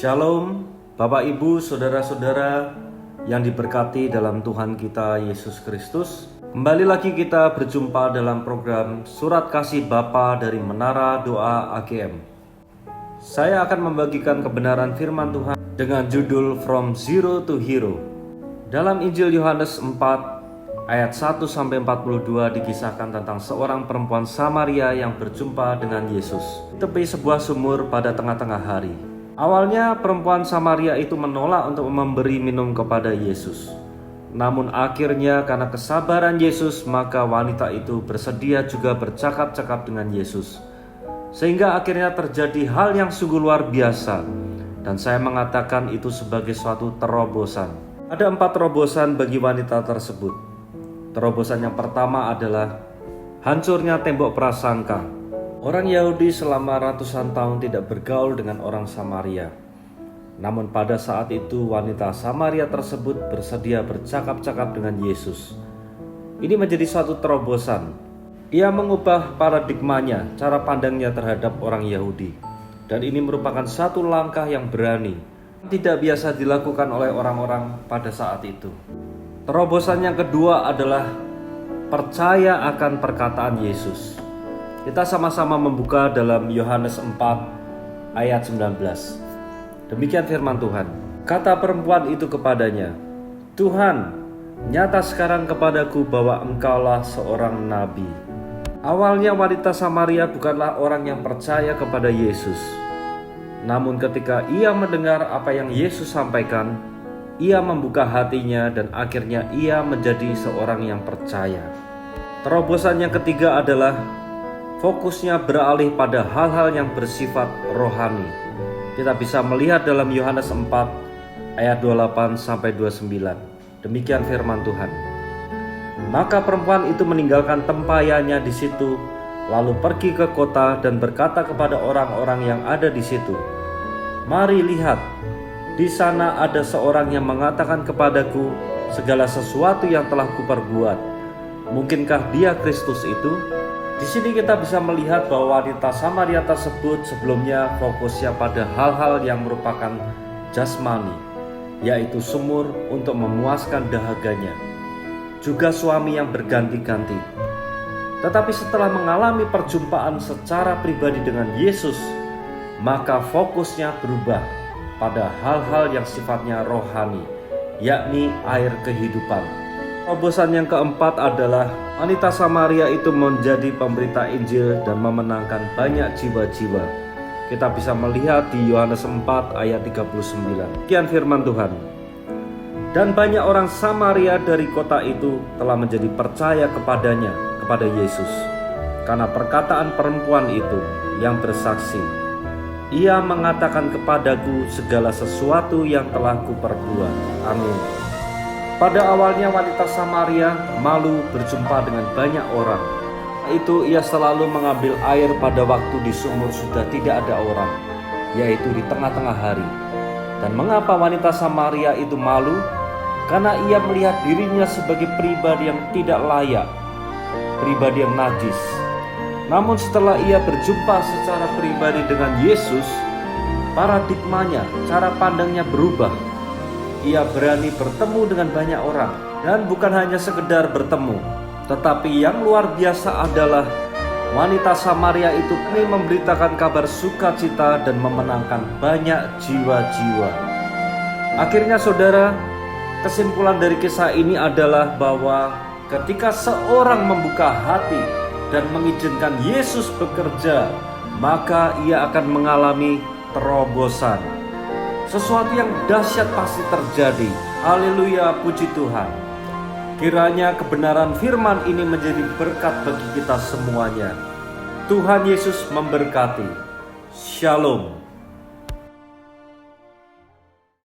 Shalom, Bapak Ibu, Saudara-saudara yang diberkati dalam Tuhan kita Yesus Kristus. Kembali lagi kita berjumpa dalam program Surat Kasih Bapa dari Menara Doa AGM. Saya akan membagikan kebenaran firman Tuhan dengan judul From Zero to Hero. Dalam Injil Yohanes 4 ayat 1-42 dikisahkan tentang seorang perempuan Samaria yang berjumpa dengan Yesus di tepi sebuah sumur pada tengah-tengah hari. Awalnya perempuan Samaria itu menolak untuk memberi minum kepada Yesus. Namun akhirnya karena kesabaran Yesus, maka wanita itu bersedia juga bercakap-cakap dengan Yesus. Sehingga akhirnya terjadi hal yang sungguh luar biasa. Dan saya mengatakan itu sebagai suatu terobosan. Ada 4 terobosan bagi wanita tersebut. Terobosan yang pertama adalah hancurnya tembok prasangka. Orang Yahudi selama ratusan tahun tidak bergaul dengan orang Samaria. Namun pada saat itu wanita Samaria tersebut bersedia bercakap-cakap dengan Yesus. Ini menjadi suatu terobosan. Ia mengubah paradigmanya, cara pandangnya terhadap orang Yahudi. Dan ini merupakan satu langkah yang berani, tidak biasa dilakukan oleh orang-orang pada saat itu. Terobosan yang kedua adalah percaya akan perkataan Yesus. Kita sama-sama membuka dalam Yohanes 4 ayat 19. Demikian firman Tuhan. Kata perempuan itu kepadanya, "Tuhan, nyata sekarang kepadaku bahwa engkaulah seorang nabi." Awalnya wanita Samaria bukanlah orang yang percaya kepada Yesus. Namun ketika ia mendengar apa yang Yesus sampaikan, ia membuka hatinya dan akhirnya ia menjadi seorang yang percaya. Terobosan yang ketiga adalah fokusnya beralih pada hal-hal yang bersifat rohani. Kita bisa melihat dalam Yohanes 4 ayat 28-29. Demikian firman Tuhan. Maka perempuan itu meninggalkan tempayannya di situ, lalu pergi ke kota dan berkata kepada orang-orang yang ada di situ, "Mari lihat, di sana ada seorang yang mengatakan kepadaku segala sesuatu yang telah kuperbuat. Mungkinkah dia Kristus itu?" Di sini kita bisa melihat bahwa wanita Samaria tersebut sebelumnya fokusnya pada hal-hal yang merupakan jasmani, yaitu sumur untuk memuaskan dahaganya, juga suami yang berganti-ganti. Tetapi setelah mengalami perjumpaan secara pribadi dengan Yesus, maka fokusnya berubah pada hal-hal yang sifatnya rohani, yakni air kehidupan. Terobosan yang keempat adalah wanita Samaria itu menjadi pemberita Injil dan memenangkan banyak jiwa-jiwa. Kita bisa melihat di Yohanes 4 ayat 39. Sekian firman Tuhan. Dan banyak orang Samaria dari kota itu telah menjadi percaya kepadanya, kepada Yesus, karena perkataan perempuan itu yang bersaksi, "Ia mengatakan kepadaku segala sesuatu yang telah kuperbuat." Amin. Pada awalnya wanita Samaria malu berjumpa dengan banyak orang. Itu ia selalu mengambil air pada waktu di sumur sudah tidak ada orang, yaitu di tengah-tengah hari. Dan mengapa wanita Samaria itu malu? Karena ia melihat dirinya sebagai pribadi yang tidak layak, pribadi yang najis. Namun setelah ia berjumpa secara pribadi dengan Yesus, paradigmanya, cara pandangnya berubah. Ia berani bertemu dengan banyak orang, dan bukan hanya sekedar bertemu, tetapi yang luar biasa adalah wanita Samaria itu memberitakan kabar sukacita dan memenangkan banyak jiwa-jiwa. Akhirnya saudara, kesimpulan dari kisah ini adalah bahwa ketika seorang membuka hati dan mengizinkan Yesus bekerja, maka ia akan mengalami terobosan. Sesuatu yang dahsyat pasti terjadi. Haleluya, puji Tuhan. Kiranya kebenaran firman ini menjadi berkat bagi kita semuanya. Tuhan Yesus memberkati. Shalom.